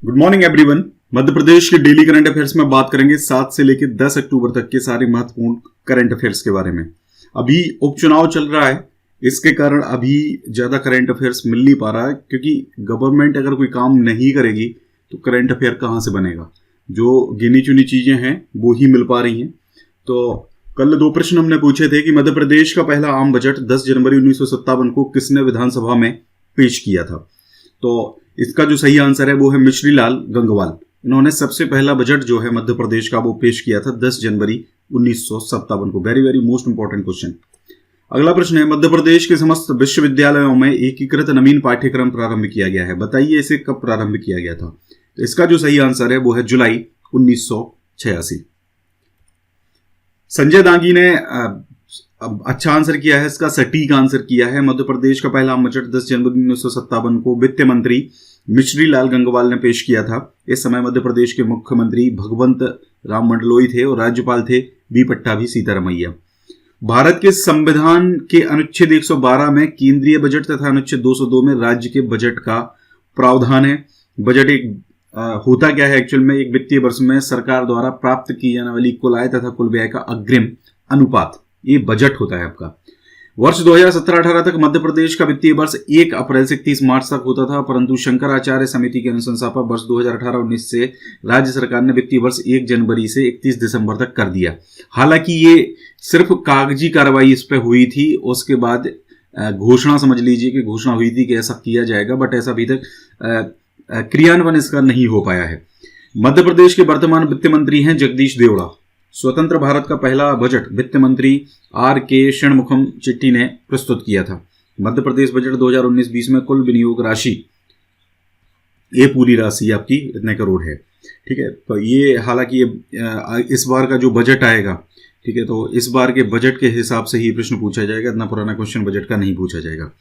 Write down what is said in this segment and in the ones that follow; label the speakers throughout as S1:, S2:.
S1: Good morning everyone. Madhya Pradesh के daily current affairs में बात करेंगे 7 से लेकर 10 अक्टूबर तक के सारे महत्वपूर्ण करंट अफेयर्स के बारे में। अभी उपचुनाव चल रहा है, इसके कारण अभी ज्यादा करंट अफेयर्स मिल नहीं पा रहा है, क्योंकि गवर्नमेंट अगर कोई काम नहीं करेगी तो करंट अफेयर कहाँ से बनेगा। जो गिनी चुनी चीजें हैं वो ही मिल पा रही हैं। तो कल 2 प्रश्न हमने पूछे थे कि मध्य प्रदेश का पहला आम बजट 10 जनवरी 1957 को किसने विधानसभा में पेश किया था। तो इसका जो सही आंसर है वो है मिश्री लाल गंगवाल। इन्होंने सबसे पहला बजट जो है मध्य प्रदेश का वो पेश किया था 10 जनवरी 1957 को। Very very most important question. अगला प्रश्न है, मध्य प्रदेश के समस्त विश्वविद्यालयों में एकीकृत नवीन पाठ्यक्रम प्रारंभ किया गया है, बताइए इसे कब प्रारंभ किया गया था। तो इसका जो सही आंसर है वो है जुलाई 1986। संजय दांगी ने अच्छा आंसर किया है, इसका सटीक आंसर किया है। मध्य प्रदेश का पहला बजट 10 जनवरी 1957 को वित्त मंत्री मिश्री लाल गंगवाल ने पेश किया था। इस समय मध्य प्रदेश के मुख्यमंत्री भगवंत राम मंडलोई थे और राज्यपाल थे बी पट्टाभी सीतारमैया। भारत के संविधान के अनुच्छेद 112 में केंद्रीय बजट तथा अनुच्छेद 202 में राज्य के बजट का प्रावधान है। बजट एक होता क्या है एक्चुअल में, एक वित्तीय वर्ष में सरकार द्वारा प्राप्त की जाने वाली कुल आय तथा कुल व्यय का अग्रिम अनुपात, ये बजट होता है आपका। वर्ष 2017-18 तक मध्य प्रदेश का वित्तीय वर्ष 1 अप्रैल से 31 मार्च तक होता था, परंतु शंकराचार्य समिति के अनुशंसा पर वर्ष 2018-19 से राज्य सरकार ने वित्तीय वर्ष 1 जनवरी से 31 दिसंबर तक कर दिया। हालांकि ये सिर्फ कागजी कार्रवाई इस पर हुई थी, उसके बाद घोषणा समझ लीजिए कि घोषणा हुई थी कि ऐसा किया जाएगा, बट ऐसा अभी तक क्रियान्वयन इसका नहीं हो पाया है। मध्य प्रदेश के वर्तमान वित्त मंत्री हैं जगदीश देवड़ा। स्वतंत्र भारत का पहला बजट वित्त मंत्री आर के षणमुखम चिट्टी ने प्रस्तुत किया था। मध्य प्रदेश बजट 2019-20 में कुल विनियोग राशि, ये पूरी राशि आपकी इतने करोड़ है, ठीक है। तो ये हालांकि ये इस बार का जो बजट आएगा, ठीक है, तो इस बार के बजट के हिसाब से ही प्रश्न पूछा जाएगा, इतना पुराना क्वेश्चन बजट का नहीं पूछा जाएगा।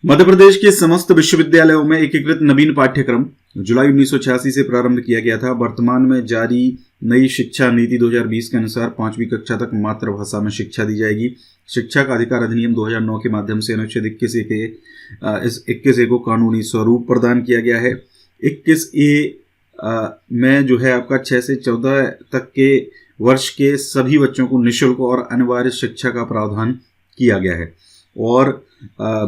S1: मध्य प्रदेश के समस्त विश्वविद्यालयों में एकीकृत नवीन पाठ्यक्रम जुलाई 1986 से प्रारंभ किया गया था। वर्तमान में जारी नई शिक्षा नीति 2020 के अनुसार 5वीं कक्षा तक मातृभाषा में शिक्षा दी जाएगी। शिक्षा का अधिकार अधिनियम 2009 के माध्यम से अनुच्छेद 21A को कानूनी स्वरूप प्रदान किया गया है। 21A में जो है आपका 6 से 14 तक के वर्ष के सभी बच्चों को निःशुल्क और अनिवार्य शिक्षा का प्रावधान किया गया है। और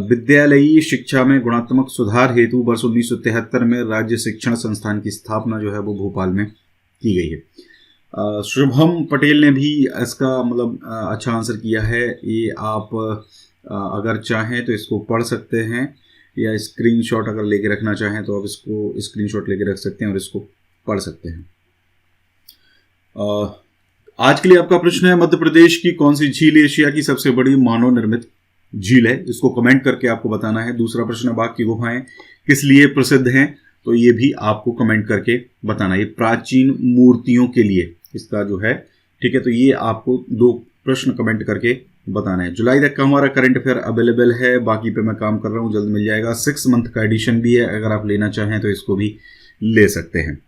S1: विद्यालयी शिक्षा में गुणात्मक सुधार हेतु वर्ष 1973 में राज्य शिक्षण संस्थान की स्थापना जो है वो भोपाल में की गई है। शुभम पटेल ने भी इसका अच्छा आंसर किया है। ये आप अगर चाहें तो इसको पढ़ सकते हैं, या स्क्रीनशॉट अगर लेके रखना चाहें तो आप इसको स्क्रीनशॉट लेके रख सकते हैं और इसको पढ़ सकते हैं। आज के लिए आपका प्रश्न है, मध्य प्रदेश की कौन सी झील एशिया की सबसे बड़ी मानव निर्मित झील है, इसको कमेंट करके आपको बताना है। दूसरा प्रश्न, बाघ की गुफाएं किस लिए प्रसिद्ध हैं, तो ये भी आपको कमेंट करके बताना है। ये प्राचीन मूर्तियों के लिए इसका जो है, ठीक है, तो ये आपको 2 प्रश्न कमेंट करके बताना है। जुलाई तक का हमारा करंट अफेयर अवेलेबल है, बाकी पे मैं काम कर रहा हूँ, जल्द मिल जाएगा। 6 मंथ का एडिशन भी है, अगर आप लेना चाहें तो इसको भी ले सकते हैं।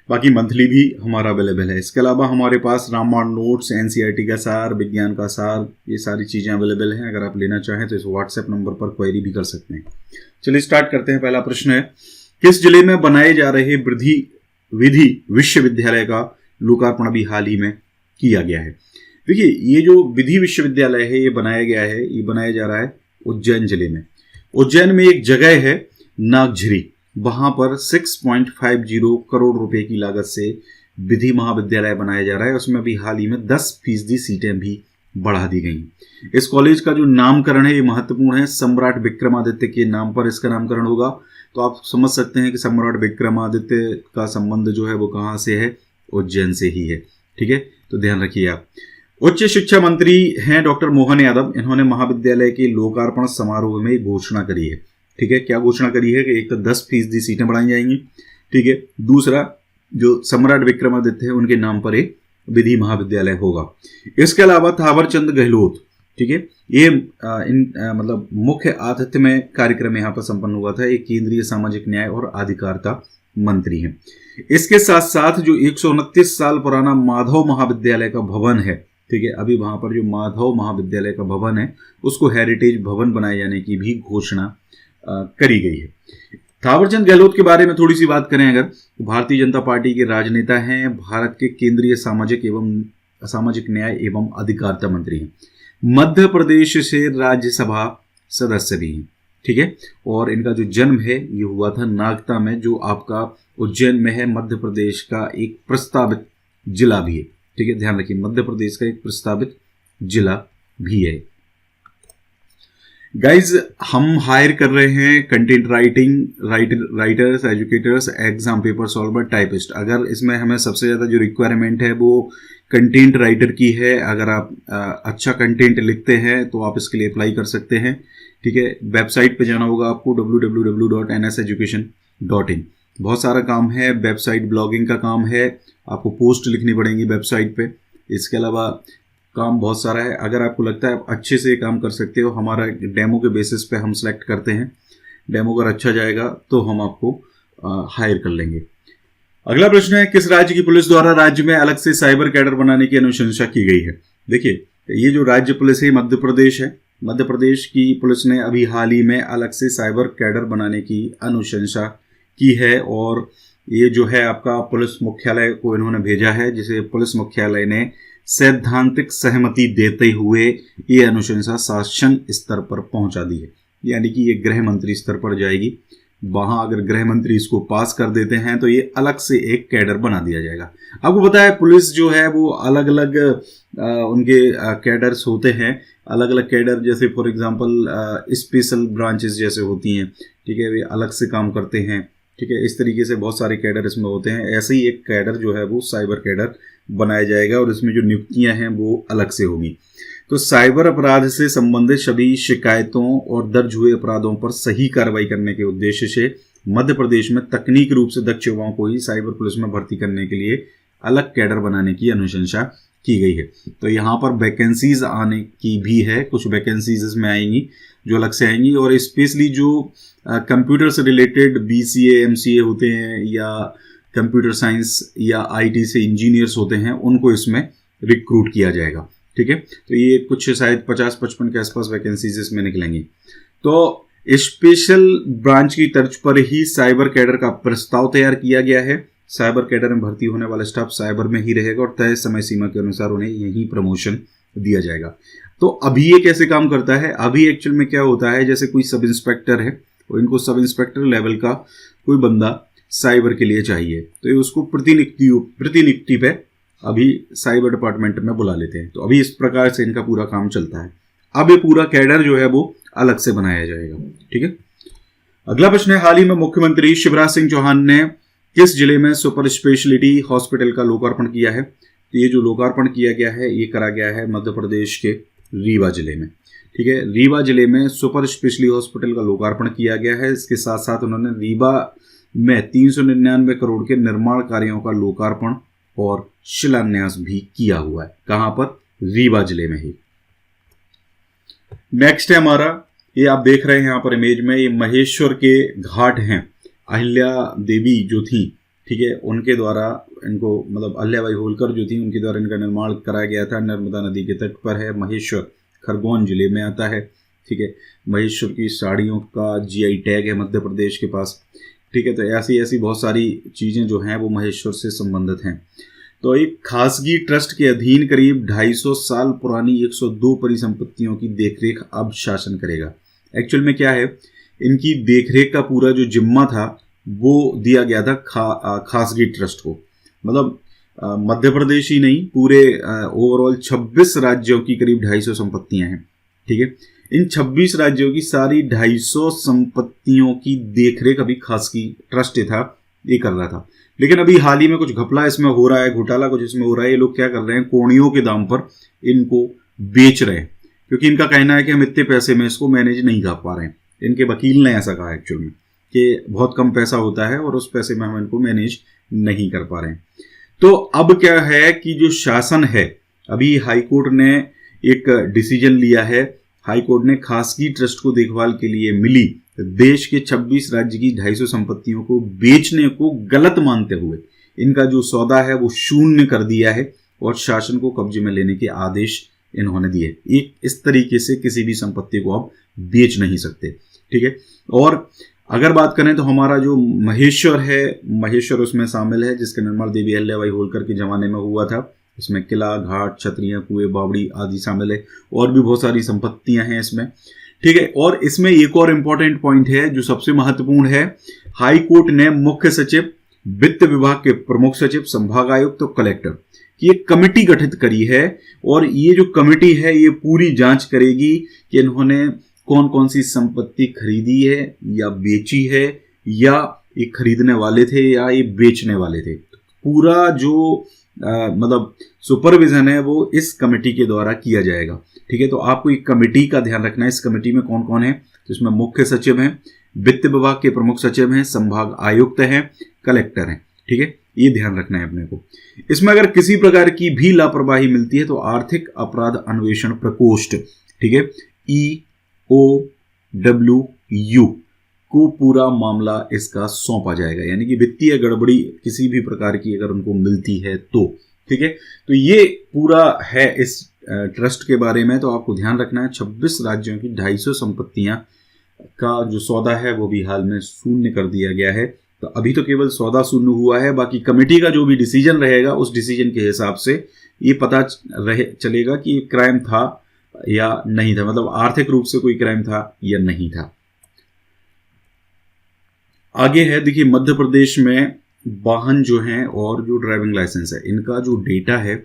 S1: बाकी मंथली भी हमारा अवेलेबल है। इसके अलावा हमारे पास रामायण नोट्स, एनसीईआरटी का सार, विज्ञान का सार, ये सारी चीज़ें अवेलेबल हैं। अगर आप लेना चाहें तो इस व्हाट्सएप नंबर पर क्वेरी भी कर सकते हैं। चलिए स्टार्ट करते हैं। पहला प्रश्न है, किस जिले में बनाए जा रहे विधि विश्वविद्यालय का लोकार्पण अभी हाल ही में किया गया है। देखिए, ये जो विधि विश्वविद्यालय है ये बनाया जा रहा है उज्जैन जिले में। उज्जैन में एक जगह है नागझरी, वहां पर 6.50 करोड़ रुपए की लागत से विधि महाविद्यालय बनाया जा रहा है। उसमें अभी हाल ही में 10% सीटें भी बढ़ा दी गई। इस कॉलेज का जो नामकरण है ये महत्वपूर्ण है, सम्राट विक्रमादित्य के नाम पर इसका नामकरण होगा। तो आप समझ सकते हैं कि सम्राट विक्रमादित्य का संबंध जो है वो कहाँ से है, उज्जैन से ही है, ठीक है, तो ध्यान रखिए आप। उच्च शिक्षा मंत्री हैं डॉक्टर मोहन यादव। इन्होंने महाविद्यालय के लोकार्पण समारोह में घोषणा करी है, ठीक है। क्या घोषणा करी है कि एक तो 10% सीटें बढ़ाई जाएंगी, ठीक है। दूसरा, जो सम्राट विक्रमादित्य है उनके नाम पर एक विधि महाविद्यालय होगा। इसके अलावा थावरचंद गहलोत, ठीक है, ये मुख्य आतिथ्य में कार्यक्रम यहाँ पर संपन्न हुआ था। एक केंद्रीय सामाजिक न्याय और अधिकारिता मंत्री हैं। इसके साथ साथ जो 129 साल पुराना माधव महाविद्यालय का भवन है, ठीक है, अभी वहां पर जो माधव महाविद्यालय का भवन है उसको हेरिटेज भवन बनाए जाने की भी घोषणा करी गई है। थावरचंद गहलोत के बारे में थोड़ी सी बात करें अगर, तो भारतीय जनता पार्टी के राजनेता हैं, भारत के केंद्रीय सामाजिक न्याय एवं अधिकारिता मंत्री हैं, मध्य प्रदेश से राज्यसभा सदस्य भी हैं, ठीक है। और इनका जो जन्म है ये हुआ था नागदा में, जो आपका उज्जैन में है, मध्य प्रदेश का एक प्रस्तावित जिला भी है, ठीक है, ध्यान रखिए, मध्य प्रदेश का एक प्रस्तावित जिला भी है। गाइज, हम हायर कर रहे हैं content writers, educators, exam paper solver, typist. अगर इसमें हमें सबसे ज़्यादा जो रिक्वायरमेंट है वो कंटेंट राइटर की है। अगर आप अच्छा कंटेंट लिखते हैं तो आप इसके लिए अप्लाई कर सकते हैं, ठीक है। वेबसाइट पे जाना होगा आपको www.nseducation.in। बहुत सारा काम है, वेबसाइट ब्लॉगिंग का काम है, आपको पोस्ट लिखनी पड़ेंगी वेबसाइट पे। इसके अलावा काम बहुत सारा है। अगर आपको लगता है आप अच्छे से काम कर सकते हो, हमारा डेमो के बेसिस पे हम सेलेक्ट करते हैं। डेमो अगर अच्छा जाएगा तो हम आपको हायर कर लेंगे। अगला प्रश्न है, किस राज्य की पुलिस द्वारा राज्य में अलग से साइबर कैडर बनाने की अनुशंसा की गई है? देखिए, ये जो राज्य पुलिस है मध्य प्रदेश है। मध्य प्रदेश की पुलिस ने अभी हाल ही में अलग से साइबर कैडर बनाने की अनुशंसा की है, और ये जो है आपका पुलिस मुख्यालय को इन्होंने भेजा है, जिसे पुलिस मुख्यालय ने सैद्धांतिक सहमति देते हुए ये अनुशंसा शासन स्तर पर पहुंचा दी है, यानी कि ये गृह मंत्री स्तर पर जाएगी। वहां अगर गृह मंत्री इसको पास कर देते हैं तो ये अलग से एक कैडर बना दिया जाएगा। आपको पता है पुलिस जो है वो अलग अलग उनके कैडर्स होते हैं, अलग अलग कैडर, जैसे फॉर एग्जांपल स्पेशल ब्रांचेस जैसे होती हैं, ठीक है, वे अलग से काम करते हैं, ठीक है। इस तरीके से बहुत सारे कैडर इसमें होते हैं। ऐसे ही एक कैडर जो है वो साइबर कैडर बनाया जाएगा, और इसमें जो नियुक्तियां हैं वो अलग से होगी। तो साइबर अपराध से संबंधित सभी शिकायतों और दर्ज हुए अपराधों पर सही कार्रवाई करने के उद्देश्य से मध्य प्रदेश में तकनीक रूप से दक्ष युवाओं को ही साइबर पुलिस में भर्ती करने के लिए अलग कैडर बनाने की अनुशंसा की गई है। तो यहाँ पर वैकेंसीज आने की भी है, कुछ वैकेंसीज इसमें आएंगी जो अलग से आएंगी, और स्पेशली जो कंप्यूटर से रिलेटेड BCA MCA होते हैं, या कंप्यूटर साइंस या IT से इंजीनियर्स होते हैं, उनको इसमें रिक्रूट किया जाएगा, ठीक है। तो ये कुछ शायद 50-55 के आसपास वैकेंसीज इसमें निकलेंगी। तो स्पेशल ब्रांच की तर्ज पर ही साइबर कैडर का प्रस्ताव तैयार किया गया है। साइबर कैडर में भर्ती होने वाला स्टाफ साइबर में ही रहेगा, और तय समय सीमा के अनुसार उन्हें यही प्रमोशन दिया जाएगा। तो अभी ये कैसे काम करता है? अभी एक्चुअल में क्या होता है, जैसे कोई सब इंस्पेक्टर है और इनको सब इंस्पेक्टर लेवल का कोई बंदा साइबर के लिए चाहिए, तो ये उसको प्रतिनियुक्ति पे अभी साइबर डिपार्टमेंट में बुला लेते हैं। तो अभी इस प्रकार से इनका पूरा काम चलता है। अब ये पूरा कैडर जो है वो अलग से बनाया जाएगा, ठीक है। अगला प्रश्न है, हाल ही में मुख्यमंत्री शिवराज सिंह चौहान ने किस जिले में सुपर स्पेशलिटी हॉस्पिटल का लोकार्पण किया है? तो ये जो लोकार्पण किया गया है ये करा गया है मध्य प्रदेश के रीवा जिले में, ठीक है। रीवा जिले में सुपर स्पेशलिटी हॉस्पिटल का लोकार्पण किया गया है। इसके साथ साथ उन्होंने रीवा में 399 करोड़ के निर्माण कार्यों का लोकार्पण और शिलान्यास भी किया हुआ है। कहां पर? रीवा जिले में ही। नेक्स्ट है हमारा, ये आप देख रहे हैं यहाँ पर इमेज में, ये महेश्वर के घाट हैं। अहिल्या देवी जो थी, ठीक है, उनके द्वारा इनको, मतलब अहिल्याबाई होलकर जो थी, उनके द्वारा इनका निर्माण कराया गया था। नर्मदा नदी के तट पर है। महेश्वर खरगोन जिले में आता है, ठीक है। महेश्वर की साड़ियों का GI टैग है मध्य प्रदेश के पास, ठीक है। तो ऐसी बहुत सारी चीज़ें जो हैं वो महेश्वर से संबंधित हैं। तो एक खासगी ट्रस्ट के अधीन करीब 250 साल पुरानी 102 परिसंपत्तियों की देखरेख अब शासन करेगा। एक्चुअल में क्या है, इनकी देखरेख का पूरा जो जिम्मा था वो दिया गया था खासगी ट्रस्ट को। मतलब मध्य प्रदेश ही नहीं, पूरे ओवरऑल 26 राज्यों की करीब 250 संपत्तियां हैं, ठीक है। इन 26 राज्यों की सारी 250 संपत्तियों की देखरेख अभी खासगी ट्रस्ट था, ये कर रहा था। लेकिन अभी हाल ही में कुछ घपला इसमें हो रहा है, घोटाला कुछ इसमें हो रहा है। ये लोग क्या कर रहे हैं, कोड़ियों के दाम पर इनको बेच रहे हैं, क्योंकि इनका कहना है कि हम इतने पैसे में इसको मैनेज नहीं कर पा रहे हैं। इनके वकील ने ऐसा कहा एक्चुअल में कि बहुत कम पैसा होता है और उस पैसे में हम इनको मैनेज नहीं कर पा रहे हैं। तो अब क्या है कि जो शासन है, अभी हाईकोर्ट ने एक डिसीजन लिया है। हाईकोर्ट ने खासगी ट्रस्ट को देखभाल के लिए मिली देश के 26 राज्य की 250 संपत्तियों को बेचने को गलत मानते हुए इनका जो सौदा है वो शून्य कर दिया है और शासन को कब्जे में लेने के आदेश इन्होंने दिए। एक इस तरीके से किसी भी संपत्ति को आप बेच नहीं सकते, ठीक है। और अगर बात करें तो हमारा जो महेश्वर है, महेश्वर उसमें शामिल है, जिसका निर्माण देवी अहिल्याबाई होलकर के ज़माने में हुआ था। इसमें किला, घाट, छतरियाँ, कुएं, बावड़ी आदि शामिल है, और भी बहुत सारी संपत्तियां हैं इसमें। ठीक है, और इसमें एक और इम्पॉर्टेंट पॉइंट है जो सबसे महत्वपूर्ण है। हाई कोर्ट ने मुख्य सचिव, वित्त विभाग के प्रमुख सचिव, संभाग आयुक्त और कलेक्टर की एक कमेटी गठित करी है, और ये जो कमेटी है ये पूरी जांच करेगी कि इन्होंने कौन कौन सी संपत्ति खरीदी है या बेची है, या ये खरीदने वाले थे या ये बेचने वाले थे। पूरा जो मतलब सुपरविजन है वो इस कमेटी के द्वारा किया जाएगा। ठीक है, तो आपको एक कमेटी का ध्यान रखना है। इस कमेटी में कौन कौन है, तो इसमें मुख्य सचिव हैं, वित्त विभाग के प्रमुख सचिव हैं, संभाग आयुक्त हैं, कलेक्टर हैं। ठीक है, ये ध्यान रखना है अपने को। इसमें अगर किसी प्रकार की भी लापरवाही मिलती है तो आर्थिक अपराध अन्वेषण प्रकोष्ठ, ठीक है, EOWU को पूरा मामला इसका सौंपा जाएगा। यानी कि वित्तीय गड़बड़ी किसी भी प्रकार की अगर उनको मिलती है तो, ठीक है, तो ये पूरा है इस ट्रस्ट के बारे में। तो आपको ध्यान रखना है 26 राज्यों की 250 संपत्तियां का जो सौदा है वो भी हाल में शून्य कर दिया गया है। तो अभी तो केवल सौदा शून्य हुआ है, बाकी कमेटी का जो भी डिसीजन रहेगा उस डिसीजन के हिसाब से ये पता चलेगा कि ये क्राइम था या नहीं था, मतलब आर्थिक रूप से कोई क्राइम था या नहीं था। आगे है, देखिए मध्य प्रदेश में वाहन जो हैं और जो ड्राइविंग लाइसेंस है इनका जो डेटा है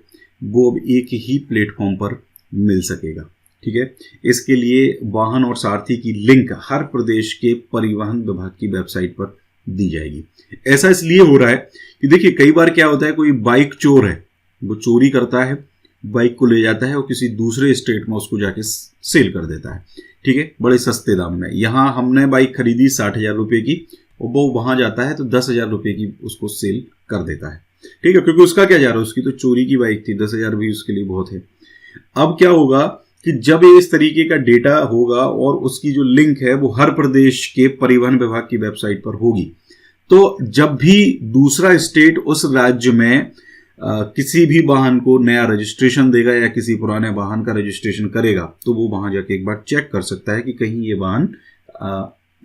S1: वो अब एक ही प्लेटफॉर्म पर मिल सकेगा। ठीक है, इसके लिए वाहन और सारथी की लिंक हर प्रदेश के परिवहन विभाग की वेबसाइट पर दी जाएगी। ऐसा इसलिए हो रहा है कि देखिए कई बार क्या होता है, कोई बाइक चोर है, वो चोरी करता है, बाइक को ले जाता है और किसी दूसरे स्टेट में उसको जाके सेल कर देता है। ठीक है, बड़े सस्ते दाम में। यहाँ हमने बाइक खरीदी 60,000 रुपये की, और वो वहां जाता है तो 10,000 रुपये की उसको सेल कर देता है। ठीक है, क्योंकि उसका क्या जा रहा है, उसकी तो चोरी की बाइक थी, 10,000 भी उसके लिए बहुत है। अब क्या होगा कि जब इस तरीके का डेटा होगा और उसकी जो लिंक है वो हर प्रदेश के परिवहन विभाग की वेबसाइट पर होगी, तो जब भी दूसरा स्टेट उस राज्य में किसी भी वाहन को नया रजिस्ट्रेशन देगा या किसी पुराने वाहन का रजिस्ट्रेशन करेगा, तो वो वहां जाके एक बार चेक कर सकता है कि कहीं ये वाहन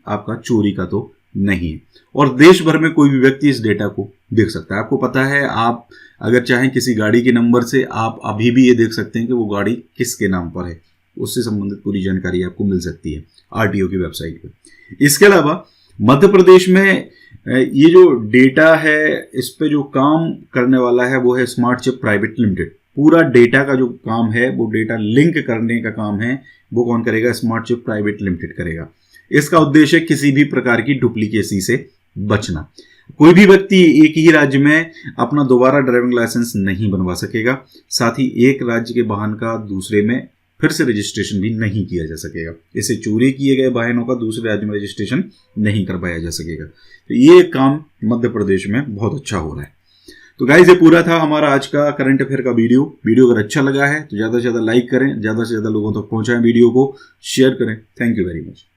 S1: आपका चोरी का तो नहीं है। और देश भर में कोई भी व्यक्ति इस डेटा को देख सकता है। आपको पता है, आप अगर चाहें किसी गाड़ी के नंबर से आप अभी भी ये देख सकते हैं कि वो गाड़ी किसके नाम पर है, उससे संबंधित पूरी जानकारी आपको मिल सकती है आरटीओ की वेबसाइट पर। इसके अलावा मध्य प्रदेश में ये जो डेटा है इस पे जो काम करने वाला है वो है स्मार्ट चिप प्राइवेट लिमिटेड। पूरा डेटा का जो काम है वो डेटा लिंक करने का काम है, वो कौन करेगा, स्मार्ट चिप प्राइवेट लिमिटेड करेगा। इसका उद्देश्य किसी भी प्रकार की डुप्लीकेसी से बचना। कोई भी व्यक्ति एक ही राज्य में अपना दोबारा ड्राइविंग लाइसेंस नहीं बनवा सकेगा, साथ ही एक राज्य के वाहन का दूसरे में फिर से रजिस्ट्रेशन भी नहीं किया जा सकेगा। इससे चोरी किए गए वाहनों का दूसरे राज्य में रजिस्ट्रेशन नहीं करवाया जा सकेगा। तो ये काम मध्य प्रदेश में बहुत अच्छा हो रहा है। तो गाइस, ये पूरा था हमारा आज का करंट अफेयर का वीडियो अगर अच्छा लगा है तो ज़्यादा से ज़्यादा लाइक करें, ज़्यादा से ज़्यादा लोगों तक पहुंचाएं, वीडियो को शेयर करें। Thank you very much.